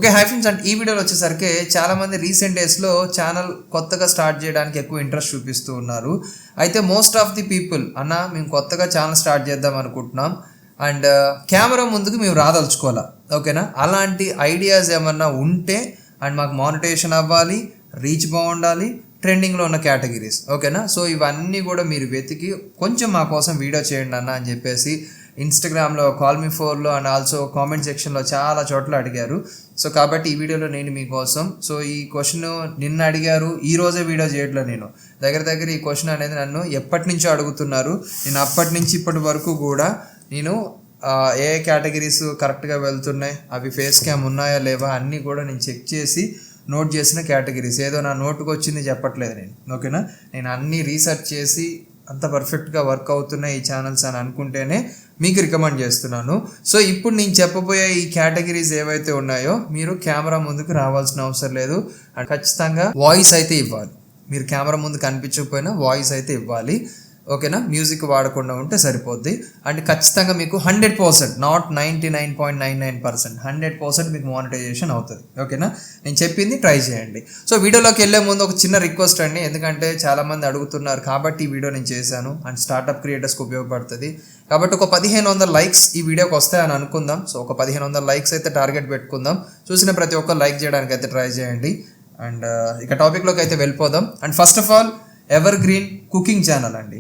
Okay hi friends, and ఈ వీడియోలో వచ్చేసరికి చాలామంది రీసెంట్ డేస్లో ఛానల్ కొత్తగా స్టార్ట్ చేయడానికి ఎక్కువ ఇంట్రెస్ట్ చూపిస్తూ ఉన్నారు. అయితే మోస్ట్ ఆఫ్ ది పీపుల్ మేము కొత్తగా ఛానల్ స్టార్ట్ చేద్దాం అనుకుంటున్నాం అండ్ కెమెరా ముందుకు మేము రాదలుచుకోవాలా, ఓకేనా? అలాంటి ఐడియాస్ ఏమన్నా ఉంటే అండ్ మాకు మానిటైజేషన్ అవ్వాలి, రీచ్ బాగుండాలి, ట్రెండింగ్లో ఉన్న కేటగిరీస్, ఓకేనా? సో ఇవన్నీ కూడా మీరు వెతికి కొంచెం మా కోసం వీడియో చేయండి అన్న అని చెప్పేసి ఇన్స్టాగ్రామ్లో, కాల్ మీ ఫోర్లో అండ్ ఆల్సో కామెంట్ సెక్షన్లో చాలా చోట్ల అడిగారు. సో కాబట్టి ఈ వీడియోలో నేను మీకోసం ఈ క్వశ్చన్ నిన్న అడిగారు, ఈ రోజే వీడియో చేయట్లేదు. నేను దగ్గర ఈ క్వశ్చన్ అనేది నన్ను ఎప్పటి నుంచో అడుగుతున్నారు. నేను అప్పటి నుంచి ఇప్పటి వరకు కూడా నేను ఏ కేటగిరీస్ కరెక్ట్గా వెళ్తున్నాయి, అవి ఫేస్ క్యామ్ ఉన్నాయా లేవా అన్నీ కూడా నేను చెక్ చేసి నోట్ చేసిన కేటగిరీస్. ఏదో నా నోటుకు వచ్చింది చెప్పట్లేదు నేను, ఓకేనా? నేను అన్నీ రీసెర్చ్ చేసి అంత పర్ఫెక్ట్గా వర్క్ అవుతున్నాయి ఈ ఛానల్స్ అని అనుకుంటేనే మీకు రికమెండ్ చేస్తున్నాను. సో ఇప్పుడు నేను చెప్పబోయే ఈ కేటగిరీస్ ఏవైతే ఉన్నాయో మీరు కెమెరా ముందుకు రావాల్సిన అవసరం లేదు అండ్ ఖచ్చితంగా వాయిస్ అయితే ఇవ్వాలి. మీరు కెమెరా ముందు కనిపించకపోయినా వాయిస్ అయితే ఇవ్వాలి, ఓకేనా? మ్యూజిక్ వాడకుండా ఉంటే సరిపోద్ది. అండ్ ఖచ్చితంగా మీకు 100%, నాట్ 99.99%, 100% మీకు మానిటైజేషన్ అవుతుంది, ఓకేనా? నేను చెప్పింది ట్రై చేయండి. సో వీడియోలోకి వెళ్ళే ముందు ఒక చిన్న రిక్వెస్ట్ అండి, ఎందుకంటే చాలామంది అడుగుతున్నారు కాబట్టి ఈ వీడియో నేను చేశాను అండ్ స్టార్టప్ క్రియేటర్స్కి ఉపయోగపడుతుంది కాబట్టి ఒక 1500 లైక్స్ ఈ వీడియోకి వస్తాయని అనుకుందాం. సో ఒక 1500 లైక్స్ అయితే టార్గెట్ పెట్టుకుందాం. చూసిన ప్రతి ఒక్కరు లైక్ చేయడానికి అయితే ట్రై చేయండి. అండ్ ఇక టాపిక్లోకి అయితే వెళ్ళిపోదాం. And first of all ever green cooking channel అండి.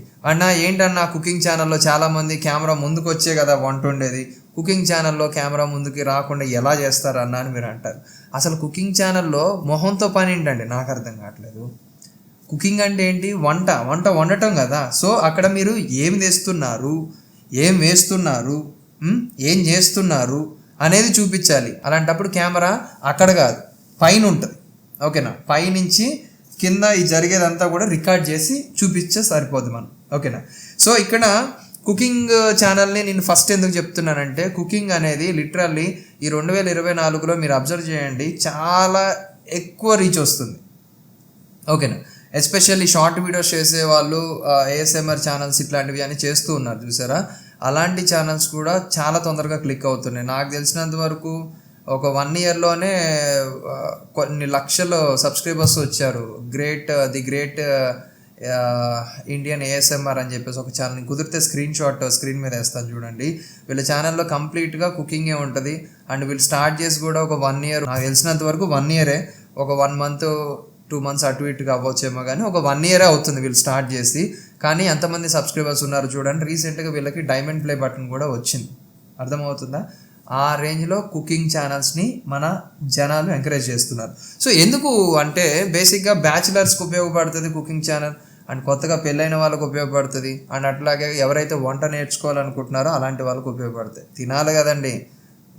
ఏంటన్నా కుకింగ్ ఛానల్లో చాలామంది కెమెరా ముందుకు వచ్చే కదా వంట ఉండేది, కుకింగ్ ఛానల్లో కెమెరా ముందుకి రాకుండా ఎలా చేస్తారు అన్న అని మీరు అంటారు. అసలు కుకింగ్ ఛానల్లో మొహంతో పని ఏంటండి నాకు అర్థం కావట్లేదు. కుకింగ్ అంటే ఏంటి? వంట వండటం కదా. సో అక్కడ మీరు ఏం తెస్తున్నారు, ఏం వేస్తున్నారు, ఏం చేస్తున్నారు అనేది చూపించాలి. అలాంటప్పుడు కెమెరా అక్కడ కాదు, పైన ఉంటుంది, ఓకేనా? పైనుంచి కింద ఈ జరిగేదంతా కూడా రికార్డ్ చేసి చూపించే సరిపోద్ది మనం, ఓకేనా? సో ఇక్కడ కుకింగ్ ఛానల్ని నేను ఫస్ట్ ఎందుకు చెప్తున్నానంటే, కుకింగ్ అనేది లిటరల్లీ ఈ 2024లో మీరు అబ్జర్వ్ చేయండి చాలా ఎక్కువ రీచ్ వస్తుంది, ఓకేనా? ఎస్పెషల్లీ షార్ట్ వీడియోస్ చేసే వాళ్ళు, ఏఎస్ఎంఆర్ ఛానల్స్ ఇట్లాంటివి అని చేస్తూ ఉన్నారు చూసారా, అలాంటి ఛానల్స్ కూడా చాలా తొందరగా క్లిక్ అవుతున్నాయి. నాకు తెలిసినంత వరకు ఒక 1 ఇయర్లోనే కొన్ని లక్షలు సబ్స్క్రైబర్స్ వచ్చారు. ది గ్రేట్ ఇండియన్ ఏఎస్ఎంఆర్ అని చెప్పేసి ఒక ఛానల్, కుదిరితే స్క్రీన్ షాట్ స్క్రీన్ మీద వేస్తాను చూడండి. వీళ్ళ ఛానల్లో కంప్లీట్గా కుకింగే ఉంటుంది అండ్ వీళ్ళు స్టార్ట్ చేసి కూడా ఒక 1 ఇయర్, నాకు తెలిసినంత వరకు 1 ఇయరే, ఒక 1 మంత్ 2 మంత్స్ అటు ఇటుగా అవ్వచ్చేమో కానీ ఒక 1 ఇయరే అవుతుంది వీళ్ళు స్టార్ట్ చేసి. కానీ ఎంతమంది సబ్స్క్రైబర్స్ ఉన్నారు చూడండి. రీసెంట్గా వీళ్ళకి డైమండ్ ప్లే బటన్ కూడా వచ్చింది, అర్థమవుతుందా? ఆ రేంజ్లో కుకింగ్ ఛానల్స్ని మన జనాలు ఎంకరేజ్ చేస్తున్నారు. సో ఎందుకు అంటే బేసిక్గా బ్యాచిలర్స్కి ఉపయోగపడుతుంది కుకింగ్ ఛానల్ అండ్ కొత్తగా పెళ్ళైన వాళ్ళకు ఉపయోగపడుతుంది అండ్ అట్లాగే ఎవరైతే వంట నేర్చుకోవాలనుకుంటున్నారో అలాంటి వాళ్ళకు ఉపయోగపడుతుంది. తినాలి కదండి,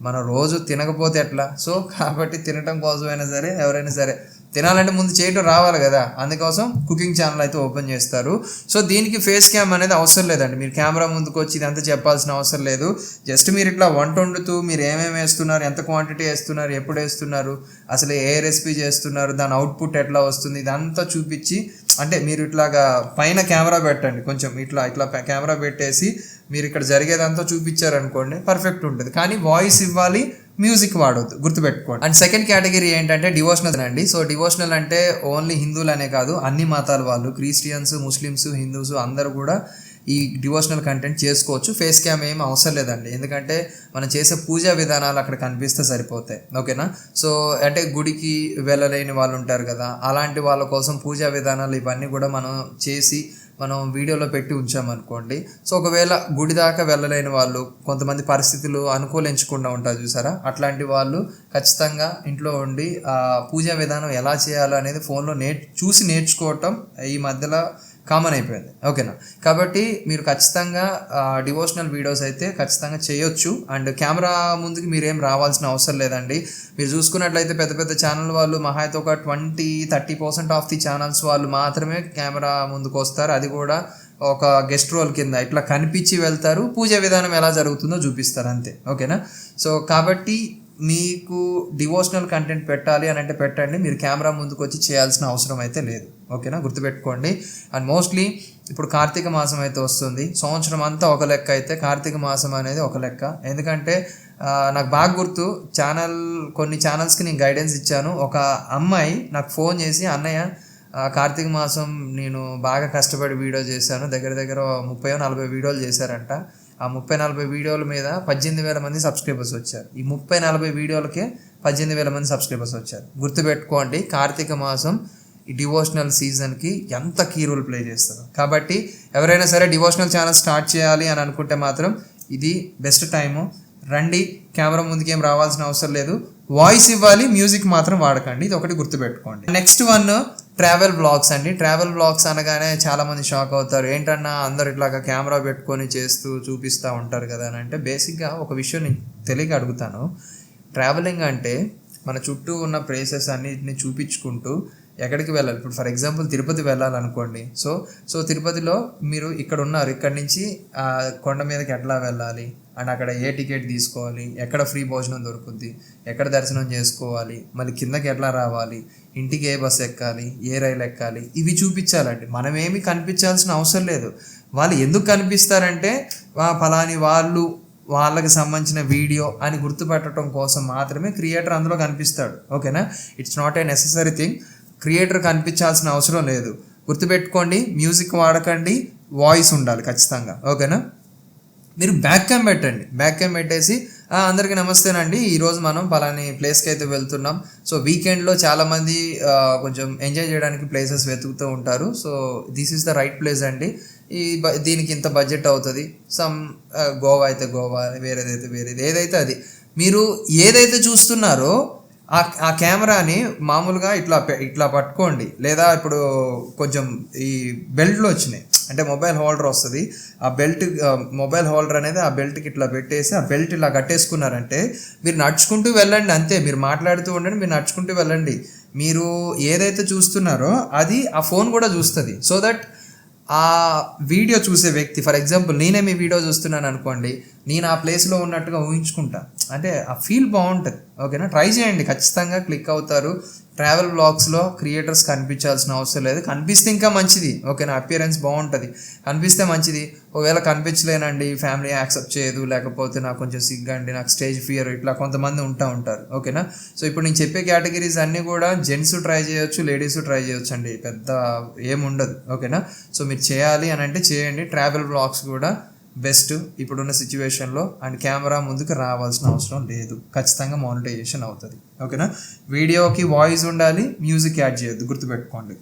మనం రోజు తినకపోతే ఎట్లా? సో కాబట్టి తినటం కోసమైనా సరే ఎవరైనా సరే తినాలంటే ముందు చేయటం రావాలి కదా, అందుకోసం కుకింగ్ ఛానల్ అయితే ఓపెన్ చేస్తారు. సో దీనికి ఫేస్ క్యామ్ అనేది అవసరం లేదండి. మీరు కెమెరా ముందుకు వచ్చి ఇదంతా చెప్పాల్సిన అవసరం లేదు. జస్ట్ మీరు ఇట్లా వంట వండుతూ మీరు ఏమేమి వేస్తున్నారు, ఎంత క్వాంటిటీ వేస్తున్నారు, ఎప్పుడు వేస్తున్నారు, అసలు ఏ రెసిపీ చేస్తున్నారు, దాని అవుట్పుట్ ఎట్లా వస్తుంది, ఇదంతా చూపించి, అంటే మీరు ఇట్లాగా పైన కెమెరా పెట్టండి, కొంచెం ఇట్లా కెమెరా పెట్టేసి మీరు ఇక్కడ జరిగేదంతా చూపించారనుకోండి పర్ఫెక్ట్ ఉంటుంది. కానీ వాయిస్ ఇవ్వాలి, మ్యూజిక్ వాడవద్దు, గుర్తుపెట్టుకోండి. అండ్ సెకండ్ కేటగిరీ ఏంటంటే డివోషనల్ అండి. సో డివోషనల్ అంటే ఓన్లీ హిందువులు అనే కాదు, అన్ని మతాల వాళ్ళు, క్రిస్టియన్స్, ముస్లిమ్స్, హిందూస్ అందరూ కూడా ఈ డివోషనల్ కంటెంట్ చేసుకోవచ్చు. ఫేస్ క్యామ్ ఏం అవసరం లేదండి, ఎందుకంటే మనం చేసే పూజా విధానాలు అక్కడ కనిపిస్తే సరిపోతాయి, ఓకేనా? సో అంటే గుడికి వెళ్ళలేని వాళ్ళు ఉంటారు కదా, అలాంటి వాళ్ళ కోసం పూజా విధానాలు ఇవన్నీ కూడా మనం చేసి మనం వీడియోలో పెట్టి ఉంచామనుకోండి. సో ఒకవేళ గుడి దాకా వెళ్ళలేని వాళ్ళు, కొంతమంది పరిస్థితులు అనుకూలించకుండా ఉంటారు చూసారా, అట్లాంటి వాళ్ళు ఖచ్చితంగా ఇంట్లో ఉండి పూజా విధానం ఎలా చేయాలో అనేది ఫోన్లో చూసి నేర్చుకోవటం ఈ మధ్యలో కామన్ అయిపోయింది, ఓకేనా? కాబట్టి మీరు ఖచ్చితంగా డివోషనల్ వీడియోస్ అయితే ఖచ్చితంగా చేయొచ్చు. అండ్ కెమెరా ముందుకి మీరేం రావాల్సిన అవసరం లేదండి. మీరు చూసుకున్నట్లయితే పెద్ద పెద్ద ఛానల్ వాళ్ళు మహా అయితే ఒక 20-30% ఆఫ్ ది ఛానల్స్ వాళ్ళు మాత్రమే కెమెరా ముందుకు వస్తారు. అది కూడా ఒక గెస్ట్ రోల్ కింద ఇట్లా కనిపించి వెళ్తారు, పూజ విధానం ఎలా జరుగుతుందో చూపిస్తారు అంతే, ఓకేనా? సో కాబట్టి మీకు డివోషనల్ కంటెంట్ పెట్టాలి అని అంటే పెట్టండి, మీరు కెమెరా ముందుకు వచ్చి చేయాల్సిన అవసరం అయితే లేదు, ఓకేనా? గుర్తుపెట్టుకోండి. అండ్ మోస్ట్లీ ఇప్పుడు కార్తీక మాసం అయితే వస్తుంది, సంవత్సరం అంతా ఒక లెక్క అయితే కార్తీక మాసం అనేది ఒక లెక్క. ఎందుకంటే నాకు బాగా గుర్తు కొన్ని ఛానల్స్కి నేను గైడెన్స్ ఇచ్చాను. ఒక అమ్మాయి నాకు ఫోన్ చేసి, అన్నయ్య కార్తీక మాసం నేను బాగా కష్టపడి వీడియో చేశాను, దగ్గర దగ్గర 30-40 వీడియోలు చేశారంట. ఆ 30-40 వీడియోల మీద 18,000 మంది సబ్స్క్రైబర్స్ వచ్చారు. ఈ 30-40 వీడియోలకే 18,000 మంది సబ్స్క్రైబర్స్ వచ్చారు. గుర్తుపెట్టుకోండి, కార్తీక మాసం ఈ డివోషనల్ సీజన్కి ఎంత కీ రోల్ ప్లే చేస్తారు. కాబట్టి ఎవరైనా సరే డివోషనల్ ఛానల్ స్టార్ట్ చేయాలి అని అనుకుంటే మాత్రం ఇది బెస్ట్ టైము. రండి, కెమెరా ముందుకు ఏం రావాల్సిన అవసరం లేదు, వాయిస్ ఇవ్వాలి, మ్యూజిక్ మాత్రం వాడకండి. ఇది ఒకటి గుర్తుపెట్టుకోండి. నెక్స్ట్ వన్ ట్రావెల్ బ్లాగ్స్ అండి. ట్రావెల్ బ్లాగ్స్ అనగానే చాలామంది షాక్ అవుతారు, ఏంటన్నా అందరు ఇట్లాగా కెమెరా పెట్టుకొని చేస్తూ చూపిస్తూ ఉంటారు కదా అని. అంటే బేసిక్గా ఒక విషయం నేను తెలియక అడుగుతాను. ట్రావెలింగ్ అంటే మన చుట్టూ ఉన్న ప్లేసెస్ అన్నిటిని చూపించుకుంటూ ఎక్కడికి వెళ్ళాలి. ఇప్పుడు ఫర్ ఎగ్జాంపుల్ తిరుపతి వెళ్ళాలనుకోండి. సో తిరుపతిలో మీరు ఇక్కడ ఉన్నారు, ఇక్కడ నుంచి కొండ మీదకి ఎట్లా వెళ్ళాలి అండ్ అక్కడ ఏ టికెట్ తీసుకోవాలి, ఎక్కడ ఫ్రీ భోజనం దొరుకుద్ది, ఎక్కడ దర్శనం చేసుకోవాలి, మళ్ళీ కిందకి ఎట్లా రావాలి, ఇంటికి ఏ బస్సు ఎక్కాలి, ఏ రైలు ఎక్కాలి, ఇవి చూపించాలండి. మనం ఏమి కనిపించాల్సిన అవసరం లేదు. వాళ్ళు ఎందుకు కనిపిస్తారంటే ఫలాని వాళ్ళకి సంబంధించిన వీడియో అని గుర్తుపెట్టడం కోసం మాత్రమే క్రియేటర్ అందులో కనిపిస్తాడు. ఓకేనా? It's not a necessary thing. Creator కనిపించాల్సిన అవసరం లేదు. గుర్తుపెట్టుకోండి, మ్యూజిక్ వాడకండి, వాయిస్ ఉండాలి ఖచ్చితంగా. ఓకేనా? మీరు బ్యాక్ క్యామ్ పెట్టండి. బ్యాక్ క్యామ్ పెట్టేసి అందరికీ నమస్తేనండి, ఈరోజు మనం పలాని ప్లేస్కి అయితే వెళ్తున్నాం. సో వీకెండ్లో చాలామంది కొంచెం ఎంజాయ్ చేయడానికి ప్లేసెస్ వెతుకుతూ ఉంటారు. So this is the right place అండి. దీనికి ఇంత బడ్జెట్ అవుతుంది. గోవా అయితే గోవా, వేరేదైతే వేరేది, ఏదైతే అది. మీరు ఏదైతే చూస్తున్నారో ఆ కెమెరాని మామూలుగా ఇట్లా పట్టుకోండి. లేదా ఇప్పుడు కొంచెం ఈ బెల్ట్లు వచ్చినాయి అంటే మొబైల్ హోల్డర్ వస్తుంది. ఆ బెల్ట్ మొబైల్ హోల్డర్ అనేది ఆ బెల్ట్కి ఇట్లా పెట్టేసి ఆ బెల్ట్ ఇలా కట్టేసుకున్నారంటే మీరు నడుచుకుంటూ వెళ్ళండి అంతే. మీరు మాట్లాడుతూ ఉండండి, మీరు నడుచుకుంటూ వెళ్ళండి. మీరు ఏదైతే చూస్తున్నారో అది ఆ ఫోన్ కూడా చూస్తుంది. సో దట్ ఆ వీడియో చూసే వ్యక్తి, ఫర్ ఎగ్జాంపుల్ నేనే మీ వీడియో చూస్తున్నాను అనుకోండి, నేను ఆ ప్లేస్లో ఉన్నట్టుగా ఊహించుకుంటా, అంటే ఆ ఫీల్ బాగుంటుంది. ఓకేనా? ట్రై చేయండి, ఖచ్చితంగా క్లిక్ అవుతారు. ట్రావెల్ బ్లాగ్స్లో క్రియేటర్స్ కనిపించాల్సిన అవసరం లేదు. కనిపిస్తే ఇంకా మంచిది. ఓకేనా? అపియరెన్స్ బాగుంటుంది, కనిపిస్తే మంచిది. ఒకవేళ కనిపించలేనండి, ఫ్యామిలీ యాక్సెప్ట్ చేయదు, లేకపోతే నాకు కొంచెం సిగ్గండి, నాకు స్టేజ్ ఫియర్, ఇట్లా కొంతమంది ఉంటారు. ఓకేనా? సో ఇప్పుడు నేను చెప్పే కేటగిరీస్ అన్నీ కూడా జెంట్స్ ట్రై చేయొచ్చు, లేడీస్ ట్రై చేయొచ్చు అండి, పెద్ద ఏముండదు. ఓకేనా? సో మీరు చేయాలి అని అంటే చేయండి. ట్రావెల్ బ్లాగ్స్ కూడా బెస్ట్ ఇప్పుడున్న సిచ్యువేషన్లో. అండ్ కెమెరా ముందుకు రావాల్సిన అవసరం లేదు, ఖచ్చితంగా మానిటైజేషన్ అవుతుంది. ఓకేనా? వీడియోకి వాయిస్ ఉండాలి, మ్యూజిక్ యాడ్ చేయొద్దు, గుర్తుపెట్టుకోండి.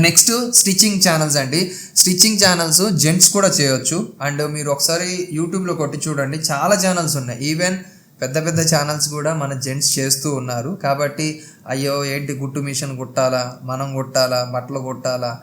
నెక్స్ట్ స్టిచ్చింగ్ ఛానల్స్ అండి. స్టిచ్చింగ్ ఛానల్స్ జెంట్స్ కూడా చేయొచ్చు. అండ్ మీరు ఒకసారి యూట్యూబ్లో కొట్టి చూడండి, చాలా ఛానల్స్ ఉన్నాయి. ఈవెన్ పెద్ద పెద్ద ఛానల్స్ కూడా మన జెంట్స్ చేస్తూ ఉన్నారు. కాబట్టి అయ్యో ఏంటి గుట్టు మిషన్ కుట్టాలా, మనం కుట్టాలా, బట్టలు కుట్టాలా,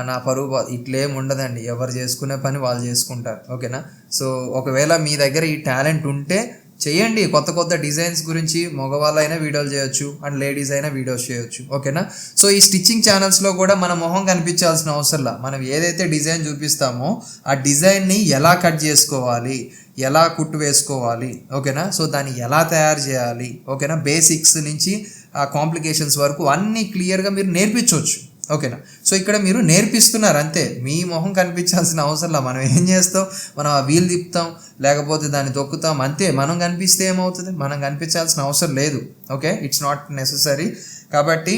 నా పరువు ఇట్లేం ఉండదండి. ఎవరు చేసుకునే పని వాళ్ళు చేసుకుంటారు. ఓకేనా? సో ఒకవేళ మీ దగ్గర ఈ టాలెంట్ ఉంటే చేయండి. కొత్త డిజైన్స్ గురించి మగవాళ్ళైనా వీడియోలు చేయొచ్చు అండ్ లేడీస్ అయినా వీడియోస్ చేయొచ్చు. ఓకేనా? సో ఈ స్టిచ్చింగ్ ఛానల్స్లో కూడా మన మొహం కనిపించాల్సిన అవసరంలా, మనం ఏదైతే డిజైన్ చూపిస్తామో ఆ డిజైన్ని ఎలా కట్ చేసుకోవాలి, ఎలా కుట్టు వేసుకోవాలి, ఓకేనా? సో దాన్ని ఎలా తయారు చేయాలి, ఓకేనా? బేసిక్స్ నుంచి ఆ కాంప్లికేషన్స్ వరకు అన్నీ క్లియర్గా మీరు నేర్పించవచ్చు. ఓకేనా? సో ఇక్కడ మీరు నేర్పిస్తున్నారు అంతే, మీ మొహం కనిపించాల్సిన అవసరంలా. మనం ఏం చేస్తాం, మనం ఆ వీల్ తిప్పుతాం, లేకపోతే దాన్ని తొక్కుతాం అంతే. మనం కనిపిస్తే ఏమవుతుంది, మనం కనిపించాల్సిన అవసరం లేదు. Okay, it's not necessary. కాబట్టి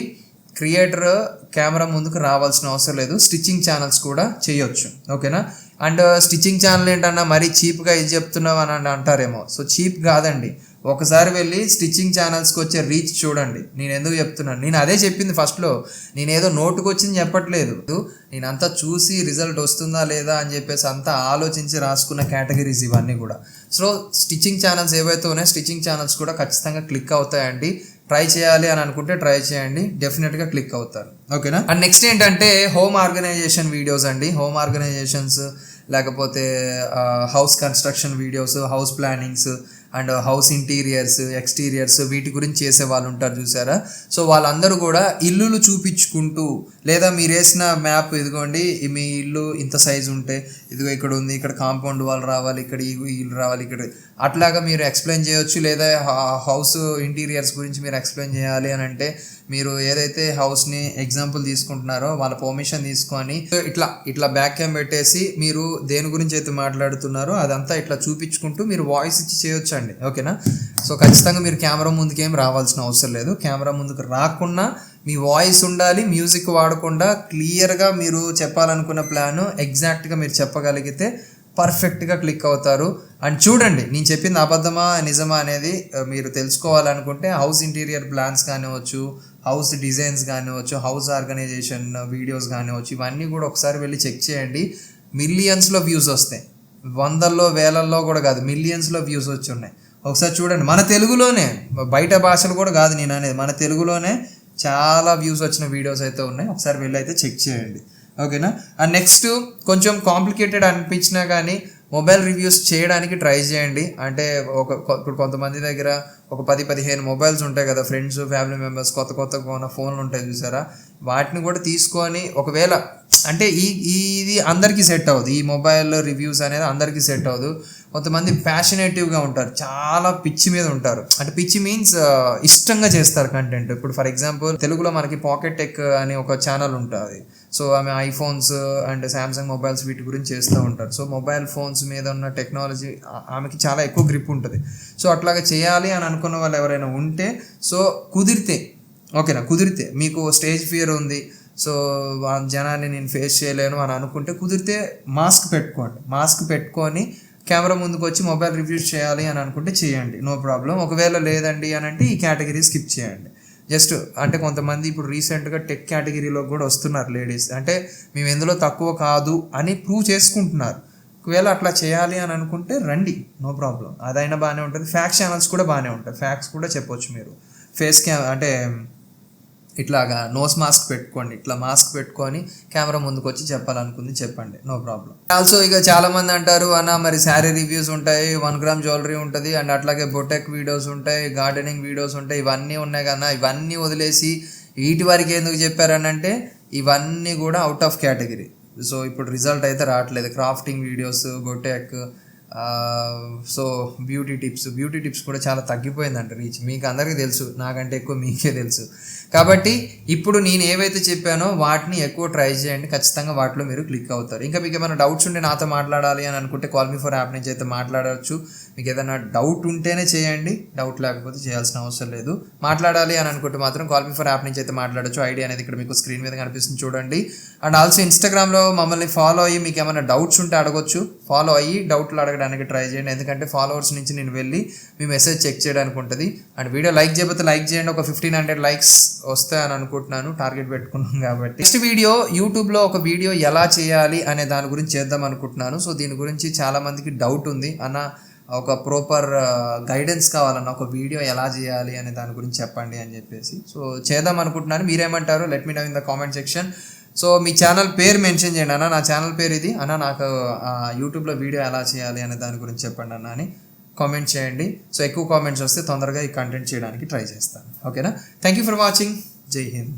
క్రియేటర్ కెమెరా ముందుకు రావాల్సిన అవసరం లేదు. స్టిచ్చింగ్ ఛానల్స్ కూడా చేయొచ్చు. ఓకేనా? అండ్ స్టిచ్చింగ్ ఛానల్ ఏంటన్నా మరీ చీప్గా ఇది చెప్తున్నావు అని అంటారేమో. సో చీప్ కాదండి. ఒకసారి వెళ్ళి స్టిచ్చింగ్ ఛానల్స్కి వచ్చే రీచ్ చూడండి. నేను ఎందుకు చెప్తున్నాను, నేను అదే చెప్పింది ఫస్ట్లో. నేనేదో నోటుకు వచ్చింది చెప్పట్లేదు, నేనంతా చూసి రిజల్ట్ వస్తుందా లేదా అని చెప్పేసి అంతా ఆలోచించి రాసుకున్న కేటగిరీస్ ఇవన్నీ కూడా. సో స్టిచ్చింగ్ ఛానల్స్ ఏవైతే ఉన్నాయో స్టిచ్చింగ్ ఛానల్స్ కూడా ఖచ్చితంగా క్లిక్ అవుతాయండి. ట్రై చేయాలి అని అనుకుంటే ట్రై చేయండి, డెఫినెట్గా క్లిక్ అవుతారు. ఓకేనా? అండ్ నెక్స్ట్ ఏంటంటే హోమ్ ఆర్గనైజేషన్ వీడియోస్ అండి. హోమ్ ఆర్గనైజేషన్స్, లేకపోతే house construction videos, house plannings and house interiors, exteriors, వీటి గురించి చేసే వాళ్ళు ఉంటారు చూసారా. సో వాళ్ళందరూ కూడా ఇల్లులు చూపించుకుంటూ, లేదా మీరు వేసిన మ్యాప్, ఇదిగోండి మీ ఇల్లు ఇంత సైజు ఉంటే ఇదిగో ఇక్కడ ఉంది, ఇక్కడ కాంపౌండ్ వాళ్ళు రావాలి, ఇక్కడ ఈ ఇల్లు రావాలి, ఇక్కడ అట్లాగా మీరు ఎక్స్ప్లెయిన్ చేయొచ్చు. లేదా హౌస్ ఇంటీరియర్స్ గురించి మీరు ఎక్స్ప్లెయిన్ చేయాలి అని అంటే మీరు ఏదైతే హౌస్ని ఎగ్జాంపుల్ తీసుకుంటున్నారో వాళ్ళ పర్మిషన్ తీసుకొని ఇట్లా బ్యాక్ క్యామ్ పెట్టేసి మీరు దేని గురించి అయితే మాట్లాడుతున్నారో అదంతా ఇట్లా చూపించుకుంటూ మీరు వాయిస్ ఇచ్చి చేయొచ్చు. ఉంచండి, ఓకేనా. సో ఖచ్చితంగా మీరు కెమెరా ముందుకేం రావాల్సిన అవసరం లేదు. కెమెరా ముందుకు రాకుండా మీ వాయిస్ ఉండాలి, మ్యూజిక్ వాడకుండా క్లియర్గా మీరు చెప్పాలనుకున్న ప్లాన్ ఎగ్జాక్ట్గా మీరు చెప్పగలిగితే పర్ఫెక్ట్గా క్లిక్ అవుతారు. అండ్ చూడండి, నేను చెప్పింది అబద్ధమా నిజమా అనేది మీరు తెలుసుకోవాలనుకుంటే హౌస్ ఇంటీరియర్ ప్లాన్స్ కానివచ్చు, హౌస్ డిజైన్స్ కానివచ్చు, హౌస్ ఆర్గనైజేషన్ వీడియోస్ కానివచ్చు, ఇవన్నీ కూడా ఒకసారి వెళ్ళి చెక్ చేయండి. మిలియన్స్లో వ్యూస్ వస్తాయి, వందల్లో వేలల్లో కూడా కాదు, మిలియన్స్లో వ్యూస్ వచ్చి ఉన్నాయి. ఒకసారి చూడండి, మన తెలుగులోనే, బయట భాషలు కూడా కాదు నేను అనేది, మన తెలుగులోనే చాలా వ్యూస్ వచ్చిన వీడియోస్ అయితే ఉన్నాయి. ఒకసారి వెళ్ళి అయితే చెక్ చేయండి, ఓకేనా. అండ్ నెక్స్ట్, కొంచెం కాంప్లికేటెడ్ అనిపించినా కానీ మొబైల్ రివ్యూస్ చేయడానికి ట్రై చేయండి. అంటే ఇప్పుడు కొంతమంది దగ్గర ఒక 10-15 మొబైల్స్ ఉంటాయి కదా, ఫ్రెండ్స్ ఫ్యామిలీ మెంబర్స్ కొత్తగా కొన్న ఫోన్లు ఉంటాయి చూసారా, వాటిని కూడా తీసుకొని ఒకవేళ అంటే ఇది అందరికీ సెట్ అవ్వదు, ఈ మొబైల్ రివ్యూస్ అనేది అందరికీ సెట్ అవ్వదు. కొంతమంది ప్యాషనేటివ్గా ఉంటారు, చాలా పిచ్చి మీద ఉంటారు. అంటే పిచ్చి మీన్స్ ఇష్టంగా చేస్తారు కంటెంట్. ఇప్పుడు ఫర్ ఎగ్జాంపుల్ తెలుగులో మనకి పాకెట్ టెక్ అనే ఒక ఛానల్ ఉంటుంది. సో ఆమె ఐఫోన్స్ అండ్ శాంసంగ్ మొబైల్స్ వీటి గురించి చేస్తూ ఉంటారు. సో మొబైల్ ఫోన్స్ మీద ఉన్న టెక్నాలజీ ఆమెకి చాలా ఎక్కువ గ్రిప్ ఉంటుంది. సో అట్లాగా చేయాలి అని అనుకున్న వాళ్ళు ఎవరైనా ఉంటే, సో కుదిరితే మీకు స్టేజ్ ఫియర్ ఉంది, సో ఆ జనాన్ని నేను ఫేస్ చేయలేను అని అనుకుంటే కుదిరితే మాస్క్ పెట్టుకొని కెమెరా ముందుకు వచ్చి మొబైల్ రివ్యూస్ చేయాలి అని అనుకుంటే చేయండి, నో ప్రాబ్లం. ఒకవేళ లేదండి అని అంటే ఈ కేటగిరీ స్కిప్ చేయండి. జస్ట్ అంటే కొంతమంది ఇప్పుడు రీసెంట్గా టెక్ కేటగిరీలో కూడా వస్తున్నారు లేడీస్, అంటే మేము ఎందులో తక్కువ కాదు అని ప్రూవ్ చేసుకుంటున్నారు. ఒకవేళ అట్లా చేయాలి అని అనుకుంటే రండి, నో ప్రాబ్లం, అదైనా బాగానే ఉంటుంది. ఫ్యాక్స్ ఛానల్స్ కూడా బాగానే ఉంటాయి, ఫ్యాక్స్ కూడా చెప్పొచ్చు మీరు. అంటే ఇట్లాగా నోస్ మాస్క్ పెట్టుకోండి, ఇట్లా మాస్క్ పెట్టుకొని కెమెరా ముందుకు వచ్చి చెప్పాలనుకుంది చెప్పండి, నో ప్రాబ్లం. ఆల్సో ఇక చాలామంది అంటారు అన్న మరి శారీ రివ్యూస్ ఉంటాయి, 1 గ్రామ్ జ్యువెలరీ ఉంటుంది, అండ్ అట్లాగే బొటెక్ వీడియోస్ ఉంటాయి, గార్డెనింగ్ వీడియోస్ ఉంటాయి, ఇవన్నీ ఉన్నాయి కన్నా ఇవన్నీ వదిలేసి వీటి వరకు ఎందుకు చెప్పారనంటే ఇవన్నీ కూడా అవుట్ ఆఫ్ కేటగిరీ. సో ఇప్పుడు రిజల్ట్ అయితే రావట్లేదు. Crafting videos, boutique, so beauty tips కూడా చాలా తగ్గిపోయిందంట రీచ్. మీకు అందరికీ తెలుసు, నాకంటే ఎక్కువ మీకే తెలుసు. కాబట్టి ఇప్పుడు నేను ఏవైతే చెప్పానో వాటిని ఎక్కువ ట్రై చేయండి, ఖచ్చితంగా వాటిలో మీరు క్లిక్ అవుతారు. ఇంకా మీకు ఏమైనా డౌట్స్ ఉంటే నాతో మాట్లాడాలి అని అనుకుంటే కాల్ మీ ఫర్ యాప్ నుంచి అయితే మాట్లాడవచ్చు. మీకు ఏదైనా డౌట్ ఉంటేనే చేయండి, డౌట్ లేకపోతే చేయాల్సిన అవసరం లేదు. మాట్లాడాలి అని అనుకుంటే మాత్రం కాల్ మీ ఫర్ యాప్ నుంచి అయితే మాట్లాడచ్చు. ఐడి అనేది ఇక్కడ మీకు స్క్రీన్ మీద కనిపిస్తుంది చూడండి. అండ్ ఆల్సో ఇన్స్టాగ్రామ్లో మమ్మల్ని ఫాలో అయ్యి మీకు ఏమైనా డౌట్స్ ఉంటే అడగొచ్చు. ఫాలో అయ్యి డౌట్లు అడగడానికి ట్రై చేయండి, ఎందుకంటే ఫాలోవర్స్ నుంచి నేను వెళ్ళి మీ మెసేజ్ చెక్ చేయడానికి ఉంటుంది. అండ్ వీడియో లైక్ చేయకపోతే లైక్ చేయండి, ఒక 1500 లైక్స్ వస్తాయని అనుకుంటున్నాను, టార్గెట్ పెట్టుకున్నాం కాబట్టి. నెక్స్ట్ వీడియో యూట్యూబ్లో ఒక వీడియో ఎలా చేయాలి అనే దాని గురించి చేద్దాం అనుకుంటున్నాను. సో దీని గురించి చాలామందికి డౌట్ ఉంది అన్న, ఒక ప్రాపర్ గైడెన్స్ కావాలన్న, ఒక వీడియో ఎలా చేయాలి అనే దాని గురించి చెప్పండి అని చెప్పేసి. సో చేద్దాం అనుకుంటున్నాను, మీరేమంటారు? Let me know in the comment section. So మీ ఛానల్ పేరు మెన్షన్ చేయండి అన్న, నా ఛానల్ పేరు ఇది అన్న, నాకు యూట్యూబ్లో వీడియో ఎలా చేయాలి అనే దాని గురించి చెప్పండి అన్న అని కామెంట్ చేయండి. సో ఎక్కువ కామెంట్స్ వస్తే తొందరగా ఈ కంటెంట్ చేయడానికి ట్రై చేస్తాను, ఓకేనా. Thank you for watching. జై హింద్.